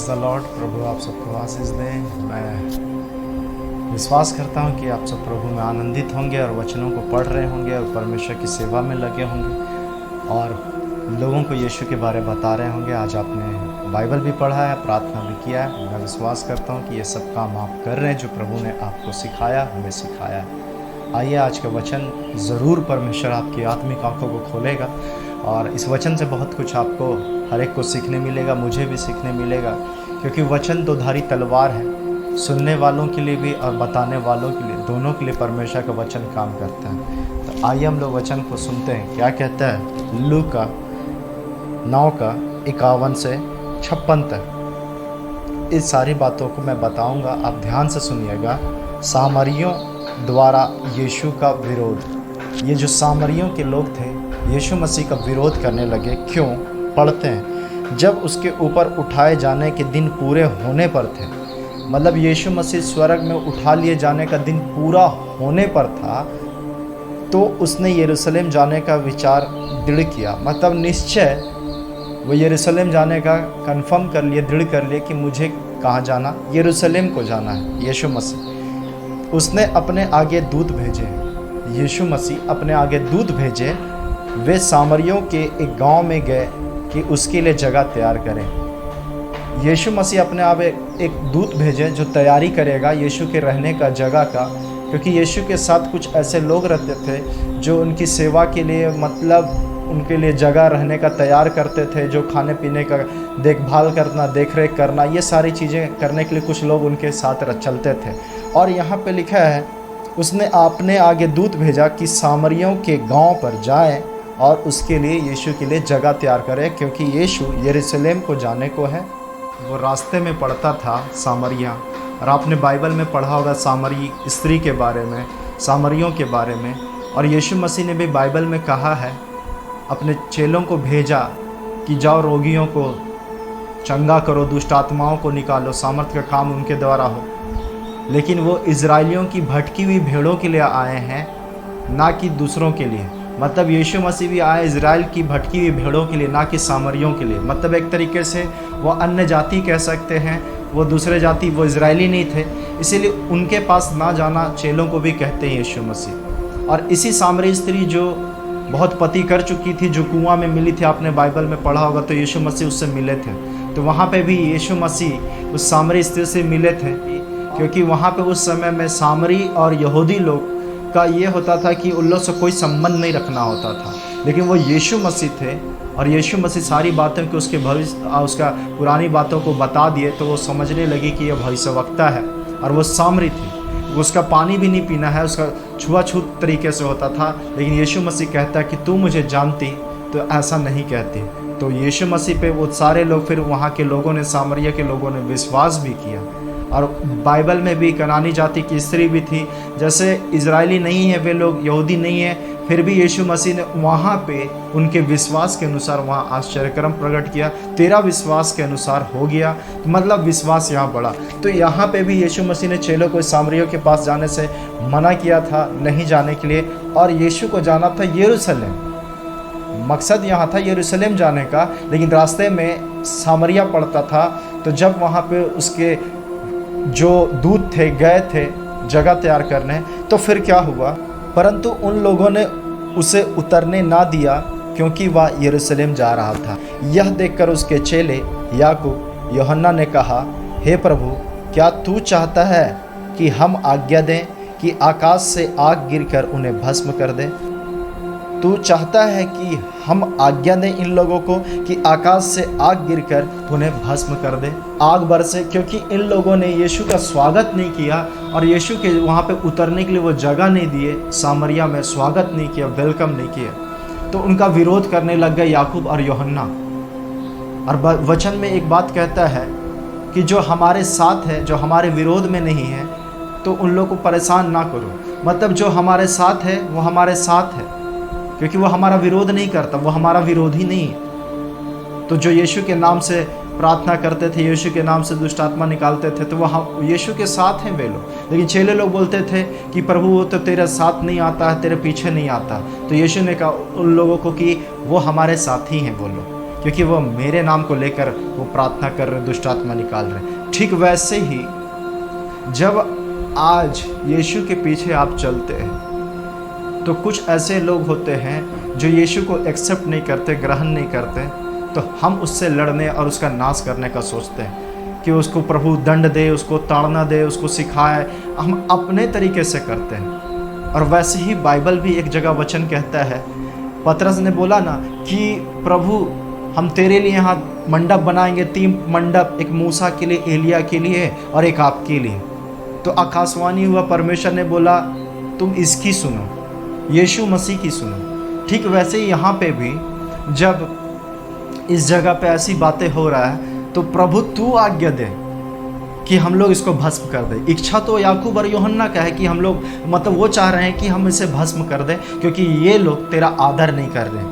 Praise the Lord. प्रभु आप सबको आशीष दें। मैं विश्वास करता हूं कि आप सब प्रभु में आनंदित होंगे और वचनों को पढ़ रहे होंगे और परमेश्वर की सेवा में लगे होंगे और लोगों को यीशु के बारे में बता रहे होंगे। आज आपने बाइबल भी पढ़ा है, प्रार्थना भी किया है। मैं विश्वास करता हूं कि ये सब काम आप कर रहे हैं जो प्रभु ने आपको सिखाया, हमें सिखाया है। आइए, आज का वचन ज़रूर परमेश्वर आपकी आत्मिक आंखों को खोलेगा और इस वचन से बहुत कुछ आपको हर एक को सीखने मिलेगा, मुझे भी सीखने मिलेगा, क्योंकि वचन दोधारी तलवार है। सुनने वालों के लिए भी और बताने वालों के लिए, दोनों के लिए परमेश्वर का वचन काम करता है। तो आइए हम लोग वचन को सुनते हैं। क्या कहता है लूका 9:51 से 56 तक। इस सारी बातों को मैं बताऊंगा, आप ध्यान से सुनिएगा। सामरियों द्वारा यीशु का विरोध। ये जो सामरियों के लोग थे यीशु मसीह का विरोध करने लगे। क्यों? पढ़ते हैं। जब उसके ऊपर उठाए जाने के दिन पूरे होने पर थे, मतलब यीशु मसीह स्वर्ग में उठा लिए जाने का दिन पूरा होने पर था, तो उसने यरूशलेम जाने का विचार दृढ़ किया। मतलब निश्चय वो यरूशलेम जाने का कंफर्म कर लिए, दृढ़ कर लिए कि मुझे कहाँ जाना, यरूशलेम को जाना है। यीशु मसीह उसने अपने आगे दूत भेजे। यीशु मसीह अपने आगे दूत भेजे। वे सामरियों के एक गांव में गए कि उसके लिए जगह तैयार करें। यीशु मसीह अपने आप एक दूत भेजे जो तैयारी करेगा यीशु के रहने का, जगह का, क्योंकि यीशु के साथ कुछ ऐसे लोग रहते थे जो उनकी सेवा के लिए, मतलब उनके लिए जगह रहने का तैयार करते थे, जो खाने पीने का देखभाल करना, देख रेख करना, ये सारी चीज़ें करने के लिए कुछ लोग उनके साथ चलते थे। और यहाँ पे लिखा है उसने अपने आगे दूत भेजा कि सामरियों के गांव पर जाएं और उसके लिए, यीशु के लिए जगह तैयार करें, क्योंकि यीशु यरूशलेम को जाने को है। वो रास्ते में पढ़ता था सामरिया, और आपने बाइबल में पढ़ा होगा सामरी स्त्री के बारे में, सामरियों के बारे में। और यीशु मसीह ने भी बाइबल में कहा है, अपने चेलों को भेजा कि जाओ रोगियों को चंगा करो, दुष्ट आत्माओं को निकालो, सामर्थ्य का काम उनके द्वारा हो। लेकिन वो इजराइलियों की भटकी हुई भेड़ों के लिए आए हैं, ना कि दूसरों के लिए। मतलब यीशु मसीह भी आए इजराइल की भटकी हुई भेड़ों के लिए, ना कि सामरियों के लिए। मतलब एक तरीके से वो अन्य जाति कह सकते हैं, वो दूसरे जाति, वो इजरायली नहीं थे, इसीलिए उनके पास ना जाना चेलों को भी कहते हैं यीशु मसीह। और इसी सामरी स्त्री जो बहुत पति कर चुकी थी, जो कुआं में मिली थी, आपने बाइबल में पढ़ा होगा, तो यीशु मसीह उससे मिले थे। तो वहाँ पे भी यीशु मसीह उस सामरी स्त्री से मिले थे, क्योंकि वहाँ पे उस समय में सामरी और यहूदी लोग का ये होता था कि उन लोग से कोई संबंध नहीं रखना होता था। लेकिन वो यीशु मसीह थे और यीशु मसीह सारी बातों को, उसके भविष्य, उसका पुरानी बातों को बता दिए, तो वो समझने लगी कि यह भविष्यवक्ता है। और वो सामरी थी, उसका पानी भी नहीं पीना है, उसका छुआछूत तरीके से होता था। लेकिन यीशु मसीह कहता है कि तू मुझे जानती तो ऐसा नहीं कहती। तो यीशु मसीह पे वो सारे लोग, फिर वहाँ के लोगों ने, सामरिया के लोगों ने विश्वास भी किया। और बाइबल में भी कनानी जाति की स्त्री भी थी। जैसे इजरायली नहीं है वे लोग, यहूदी नहीं है, फिर भी यीशु मसीह ने वहाँ पे उनके विश्वास के अनुसार वहाँ आश्चर्यक्रम प्रकट किया। तेरा विश्वास के अनुसार हो गया, मतलब विश्वास यहाँ बढ़ा। तो यहाँ पे भी यीशु मसीह ने चेलों को सामरियों के पास जाने से मना किया था, नहीं जाने के लिए। और यीशु को जाना था यरूशलेम, मकसद यहाँ था यरूशलेम जाने का। लेकिन रास्ते में सामरिया पड़ता था, तो जब वहाँ पे उसके जो दूत थे गए थे जगह तैयार करने, तो फिर क्या हुआ? परंतु उन लोगों ने उसे उतरने ना दिया, क्योंकि वह यरूशलेम जा रहा था। यह देखकर उसके चेले याकूब, यूहन्ना ने कहा, हे प्रभु, क्या तू चाहता है कि हम आज्ञा दें कि आकाश से आग गिरकर उन्हें भस्म कर दे? तू चाहता है कि हम आज्ञा दें इन लोगों को कि आकाश से आग गिरकर उन्हें भस्म कर दे, आग बरसे? क्योंकि इन लोगों ने यीशु का स्वागत नहीं किया और यीशु के वहाँ पे उतरने के लिए वो जगह नहीं दिए, सामरिया में स्वागत नहीं किया, वेलकम नहीं किया। तो उनका विरोध करने लग गए याकूब और यूहन्ना। और वचन में एक बात कहता है कि जो हमारे साथ है, जो हमारे विरोध में नहीं है, तो उन लोगों को परेशान ना करो। मतलब जो हमारे साथ है वो हमारे साथ है, क्योंकि वो हमारा विरोध नहीं करता, वो हमारा विरोधी नहीं है। तो जो यीशु के नाम से प्रार्थना करते थे, यीशु के नाम से दुष्ट आत्मा निकालते थे, तो वो हम यीशु के साथ हैं वे लोग। लेकिन चेले लोग बोलते थे कि प्रभु वो तो तेरे साथ नहीं आता है, तेरे पीछे नहीं आता। तो यीशु ने कहा उन लोगों को कि वो हमारे साथी हैं वो लोग। क्योंकि वो मेरे नाम को लेकर वो प्रार्थना कर रहे, दुष्ट आत्मा निकाल रहे। ठीक वैसे ही जब आज यीशु के पीछे आप चलते हैं तो कुछ ऐसे लोग होते हैं जो यीशु को एक्सेप्ट नहीं करते, ग्रहण नहीं करते, तो हम उससे लड़ने और उसका नाश करने का सोचते हैं कि उसको प्रभु दंड दे, उसको ताड़ना दे, उसको सिखाए। हम अपने तरीके से करते हैं। और वैसे ही बाइबल भी एक जगह वचन कहता है, पतरस ने बोला ना कि प्रभु हम तेरे लिए यहाँ मंडप बनाएंगे, 3 मंडप, एक मूसा के लिए, एलिया के लिए और एक आपके लिए। तो आकाशवाणी हुआ, परमेश्वर ने बोला तुम इसकी सुनो, यीशु मसीह की सुनो। ठीक वैसे ही यहाँ पे भी जब इस जगह पे ऐसी बातें हो रहा है तो प्रभु तू आज्ञा दे कि हम लोग इसको भस्म कर दें। इच्छा तो याकूब और यूहन्ना का है कि हम लोग, मतलब वो चाह रहे हैं कि हम इसे भस्म कर दें क्योंकि ये लोग तेरा आदर नहीं कर रहे।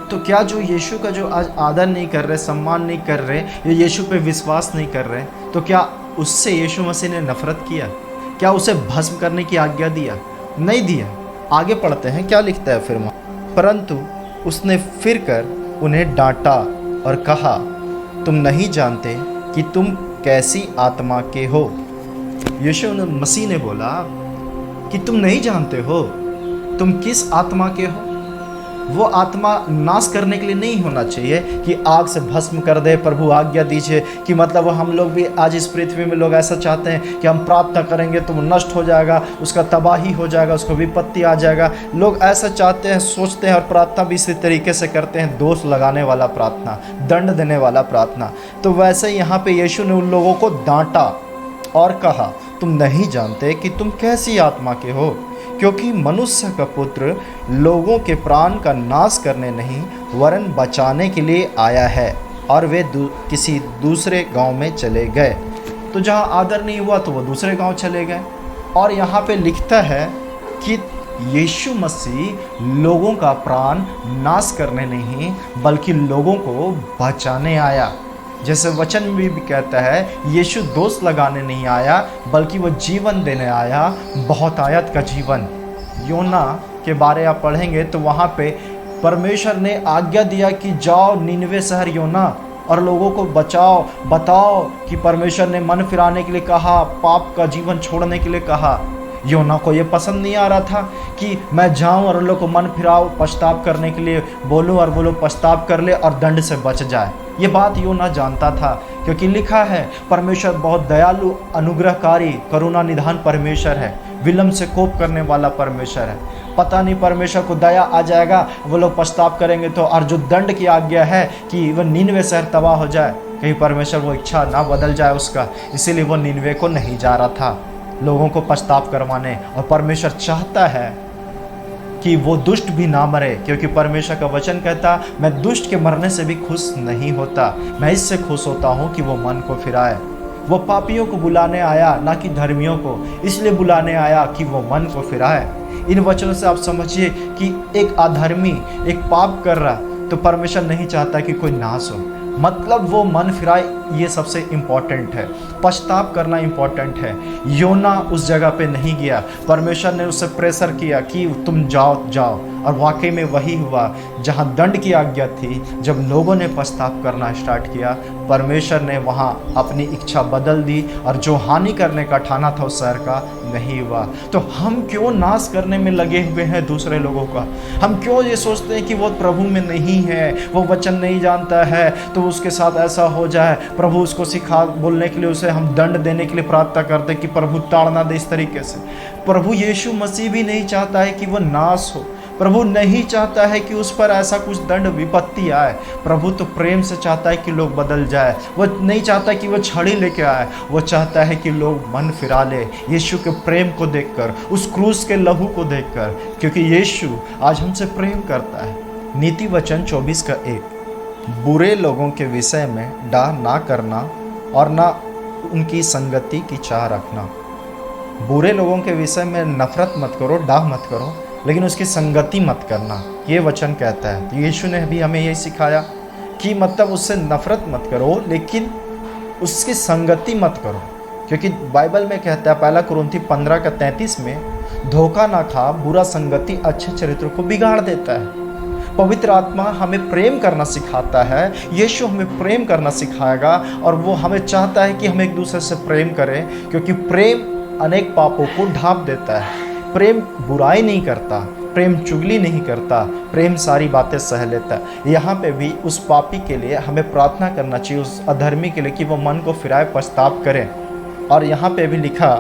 तो क्या जो यीशु का जो आज आदर नहीं कर रहे, सम्मान नहीं कर रहे, ये यीशु पे विश्वास नहीं कर रहे, तो क्या उससे यीशु मसीह ने नफरत किया? क्या उसे भस्म करने की आज्ञा दिया? नहीं दिया। आगे पढ़ते हैं, क्या लिखता है फिर? परंतु उसने फिर कर उन्हें डांटा और कहा, तुम नहीं जानते कि तुम कैसी आत्मा के हो। यीशु मसीह ने बोला कि तुम नहीं जानते हो तुम किस आत्मा के हो। वो आत्मा नाश करने के लिए नहीं होना चाहिए कि आग से भस्म कर दे। प्रभु आज्ञा दीजिए कि मतलब हम लोग भी आज इस पृथ्वी में लोग ऐसा चाहते हैं कि हम प्रार्थना करेंगे तो वो नष्ट हो जाएगा, उसका तबाही हो जाएगा, उसको विपत्ति आ जाएगा। लोग ऐसा चाहते हैं, सोचते हैं, और प्रार्थना भी इसी तरीके से करते हैं, दोष लगाने वाला प्रार्थना, दंड देने वाला प्रार्थना। तो वैसे यहाँ पे यीशु ने उन लोगों को डांटा और कहा, तुम नहीं जानते कि तुम कैसी आत्मा के हो, क्योंकि मनुष्य का पुत्र लोगों के प्राण का नाश करने नहीं वरन बचाने के लिए आया है। और वे किसी दूसरे गांव में चले गए। तो जहां आदर नहीं हुआ तो वो दूसरे गांव चले गए। और यहाँ पे लिखता है कि यीशु मसीह लोगों का प्राण नाश करने नहीं बल्कि लोगों को बचाने आया। जैसे वचन में भी कहता है, यीशु दोष लगाने नहीं आया बल्कि वो जीवन देने आया, बहुतायत का जीवन। योना के बारे आप पढ़ेंगे तो वहाँ पे परमेश्वर ने आज्ञा दिया कि जाओ निनवे शहर योना और लोगों को बचाओ, बताओ कि परमेश्वर ने मन फिराने के लिए कहा, पाप का जीवन छोड़ने के लिए कहा। योना को ये पसंद नहीं आ रहा था कि मैं जाऊं और उन लोग को मन फिराओ, पछताव करने के लिए बोलूं और वो लोग पछताव कर ले और दंड से बच जाए। ये बात योना जानता था, क्योंकि लिखा है परमेश्वर बहुत दयालु, अनुग्रहकारी, करुणा निधान परमेश्वर है, विलम्ब से कोप करने वाला परमेश्वर है। पता नहीं परमेश्वर को दया आ जाएगा, वो लोग पछताव करेंगे तो, और जो दंड की आज्ञा है कि वह निनवे शहर तबाह हो जाए, कहीं परमेश्वर वो इच्छा ना बदल जाए उसका, इसीलिए वो निनवे को नहीं जा रहा था लोगों को पछताव करवाने। और परमेश्वर चाहता है कि वो दुष्ट भी ना मरे, क्योंकि परमेश्वर का वचन कहता, मैं दुष्ट के मरने से भी खुश नहीं होता, मैं इससे खुश होता हूँ कि वो मन को फिराए। वो पापियों को बुलाने आया, ना कि धर्मियों को, इसलिए बुलाने आया कि वो मन को फिराए। इन वचनों से आप समझिए कि एक अधर्मी, एक पाप कर रहा, तो परमेश्वर नहीं चाहता कि कोई नाश हो, मतलब वो मन फिराए, ये सबसे इम्पॉर्टेंट है। पछताव करना इम्पॉर्टेंट है। योना उस जगह पे नहीं गया, परमेश्वर ने उससे प्रेशर किया कि तुम जाओ जाओ, और वाकई में वही हुआ। जहाँ दंड की आज्ञा थी, जब लोगों ने पछताव करना स्टार्ट किया, परमेश्वर ने वहाँ अपनी इच्छा बदल दी, और जो हानि करने का ठाना था उस शहर का नहीं हुआ। तो हम क्यों नाश करने में लगे हुए हैं दूसरे लोगों का? हम क्यों ये सोचते हैं कि वो प्रभु में नहीं है, वो वचन नहीं जानता है, तो उसके साथ ऐसा हो जाए। प्रभु उसको सिखा बोलने के लिए उसे हम दंड देने के लिए प्रार्थना करते कि प्रभु ताड़ना दे इस तरीके से। प्रभु यीशु मसीह भी नहीं चाहता है कि वो नाश हो। प्रभु नहीं चाहता है कि उस पर ऐसा कुछ दंड विपत्ति आए। प्रभु तो प्रेम से चाहता है कि लोग बदल जाए। वो नहीं चाहता कि वो छड़ी लेके आए, वो चाहता है कि लोग मन फिरा ले यीशु के प्रेम को देखकर, उस क्रूस के लहू को देखकर, क्योंकि यीशु आज हमसे प्रेम करता है। नीति वचन 24:1, बुरे लोगों के विषय में डाह ना करना और ना उनकी संगति की चाह रखना। बुरे लोगों के विषय में नफरत मत करो, डाह मत करो, लेकिन उसकी संगति मत करना, ये वचन कहता है। तो यीशु ने भी हमें यही सिखाया कि मतलब उससे नफरत मत करो, लेकिन उसकी संगति मत करो, क्योंकि बाइबल में कहता है 1 कुरिन्थी 15:33 में, धोखा ना खा, बुरा संगति अच्छे चरित्र को बिगाड़ देता है। पवित्र आत्मा हमें प्रेम करना सिखाता है, यीशु हमें प्रेम करना सिखाएगा और वो हमें चाहता है कि हम एक दूसरे से प्रेम करें, क्योंकि प्रेम अनेक पापों को ढांप देता है। प्रेम बुराई नहीं करता, प्रेम चुगली नहीं करता, प्रेम सारी बातें सह लेता है। यहाँ पे भी उस पापी के लिए हमें प्रार्थना करना चाहिए, उस अधर्मी के लिए, कि वो मन को फिराए, पछताव करें। और यहाँ पे भी लिखा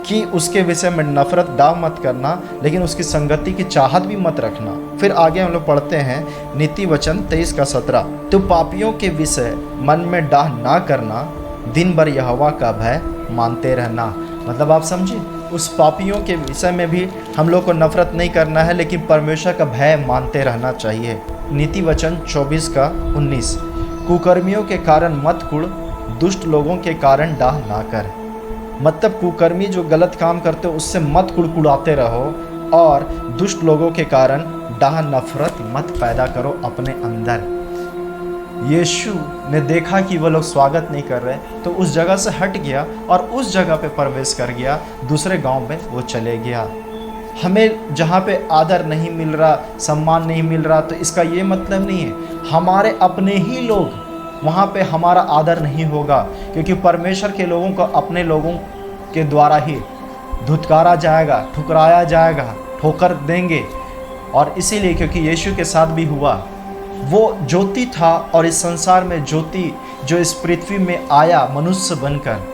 कि उसके विषय में नफरत डाह मत करना, लेकिन उसकी संगति की चाहत भी मत रखना। फिर आगे हम लोग पढ़ते हैं नीति वचन 23:17, तो पापियों के विषय मन में डाह ना करना, दिन भर यहोवा का भय मानते रहना। मतलब आप समझिए, उस पापियों के विषय में भी हम लोग को नफरत नहीं करना है, लेकिन परमेश्वर का भय मानते रहना चाहिए। नीति वचन 24:19, कुकर्मियों के कारण मत कुड़, दुष्ट लोगों के कारण डाह ना कर। मतलब कुकर्मी जो गलत काम करते हो उससे मत कुड़कुड़ाते रहो, और दुष्ट लोगों के कारण डाह नफरत मत पैदा करो अपने अंदर। यीशु ने देखा कि वो लोग स्वागत नहीं कर रहे, तो उस जगह से हट गया और उस जगह पे प्रवेश कर गया, दूसरे गांव में वो चले गया। हमें जहाँ पे आदर नहीं मिल रहा, सम्मान नहीं मिल रहा, तो इसका ये मतलब नहीं है हमारे अपने ही लोग वहाँ पे हमारा आदर नहीं होगा, क्योंकि परमेश्वर के लोगों को अपने लोगों के द्वारा ही धुतकारा जाएगा, ठुकराया जाएगा, ठोकर देंगे। और इसीलिए क्योंकि यीशु के साथ भी हुआ, वो ज्योति था और इस संसार में ज्योति जो इस पृथ्वी में आया मनुष्य बनकर,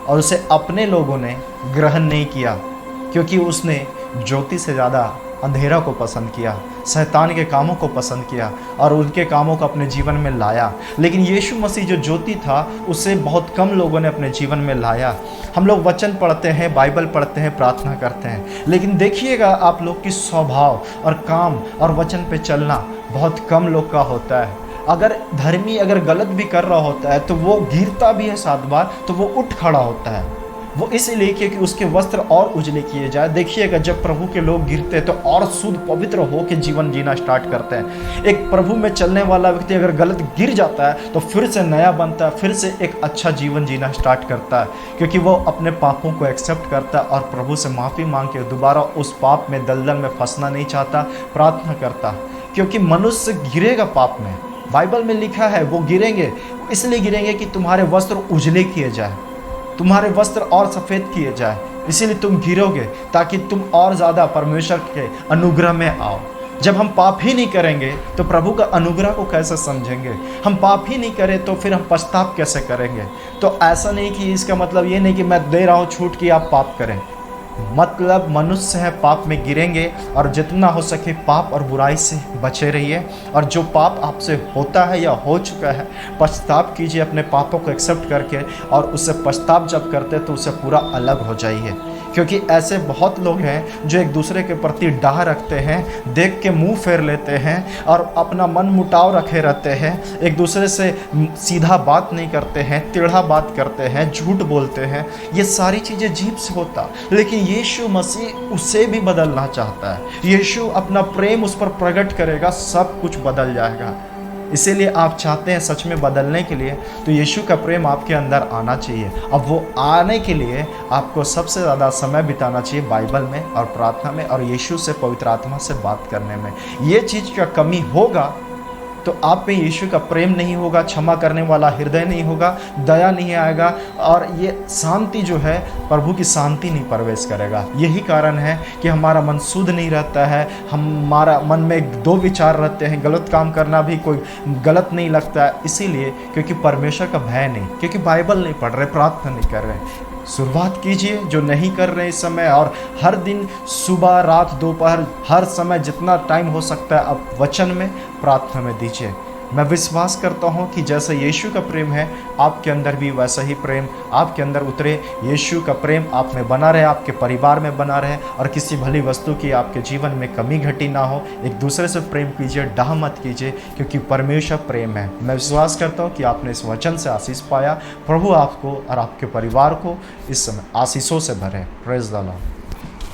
और उसे अपने लोगों ने ग्रहण नहीं किया, क्योंकि उसने ज्योति से ज़्यादा अंधेरा को पसंद किया, शैतान के कामों को पसंद किया और उनके कामों को अपने जीवन में लाया। लेकिन यीशु मसीह जो ज्योति था, उसे बहुत कम लोगों ने अपने जीवन में लाया। हम लोग वचन पढ़ते हैं, बाइबल पढ़ते हैं, प्रार्थना करते हैं, लेकिन देखिएगा आप लोग की स्वभाव और काम और वचन पे चलना बहुत कम लोग का होता है। अगर धर्मी अगर गलत भी कर रहा होता है तो वो गिरता भी है 7 बार, तो वो उठ खड़ा होता है। वो इसलिए कि उसके वस्त्र और उजले किए जाए। देखिएगा जब प्रभु के लोग गिरते हैं तो और शुद्ध पवित्र हो के जीवन जीना स्टार्ट करते हैं। एक प्रभु में चलने वाला व्यक्ति अगर गलत गिर जाता है तो फिर से नया बनता है, फिर से एक अच्छा जीवन जीना स्टार्ट करता है, क्योंकि वो अपने पापों को एक्सेप्ट करता है और प्रभु से माफ़ी मांग के दोबारा उस पाप में दलदल में फंसना नहीं चाहता, प्रार्थना करता। क्योंकि मनुष्य गिरेगा पाप में, बाइबल में लिखा है वो गिरेंगे, इसलिए गिरेंगे कि तुम्हारे वस्त्र उजले किए जाए, तुम्हारे वस्त्र और सफ़ेद किए जाए, इसीलिए तुम गिरोगे ताकि तुम और ज़्यादा परमेश्वर के अनुग्रह में आओ। जब हम पाप ही नहीं करेंगे तो प्रभु का अनुग्रह को कैसे समझेंगे? हम पाप ही नहीं करें तो फिर हम पछताव कैसे करेंगे? तो ऐसा नहीं कि इसका मतलब ये नहीं कि मैं दे रहा हूँ छूट कि आप पाप करें, मतलब मनुष्य है पाप में गिरेंगे, और जितना हो सके पाप और बुराई से बचे रहिए। और जो पाप आपसे होता है या हो चुका है, पछताव कीजिए अपने पापों को एक्सेप्ट करके, और उससे पछताव जब करते तो उससे पूरा अलग हो जाइए। क्योंकि ऐसे बहुत लोग हैं जो एक दूसरे के प्रति डाह रखते हैं, देख के मुंह फेर लेते हैं और अपना मन मुटाव रखे रहते हैं, एक दूसरे से सीधा बात नहीं करते हैं, टेढ़ा बात करते हैं, झूठ बोलते हैं। ये सारी चीज़ें जीभ से होता, लेकिन यीशु मसीह उसे भी बदलना चाहता है। यीशु अपना प्रेम उस पर प्रकट करेगा, सब कुछ बदल जाएगा। इसीलिए आप चाहते हैं सच में बदलने के लिए, तो यीशु का प्रेम आपके अंदर आना चाहिए। अब वो आने के लिए आपको सबसे ज़्यादा समय बिताना चाहिए बाइबल में और प्रार्थना में और यीशु से, पवित्र आत्मा से बात करने में। ये चीज़ का कमी होगा तो आप में यीशु का प्रेम नहीं होगा, क्षमा करने वाला हृदय नहीं होगा, दया नहीं आएगा, और ये शांति जो है, प्रभु की शांति नहीं प्रवेश करेगा। यही कारण है कि हमारा मन शुद्ध नहीं रहता है, हमारा मन में 2 विचार रहते हैं, गलत काम करना भी कोई गलत नहीं लगता है। इसीलिए क्योंकि परमेश्वर का भय नहीं, क्योंकि बाइबल नहीं पढ़ रहे, प्रार्थना नहीं कर रहे। शुरुआत कीजिए जो नहीं कर रहे इस समय, और हर दिन सुबह, रात, दोपहर, हर समय जितना टाइम हो सकता है आप वचन में, प्रार्थना में दीजिए। मैं विश्वास करता हूँ कि जैसा यीशु का प्रेम है आपके अंदर भी वैसा ही प्रेम आपके अंदर उतरे। यीशु का प्रेम आप में बना रहे, आपके परिवार में बना रहे, और किसी भली वस्तु की आपके जीवन में कमी घटी ना हो। एक दूसरे से प्रेम कीजिए, डाह मत कीजिए, क्योंकि परमेश्वर प्रेम है। मैं विश्वास करता हूँ कि आपने इस वचन से आशीष पाया। प्रभु आपको और आपके परिवार को इस समय आशीषों से भरे। Praise the Lord.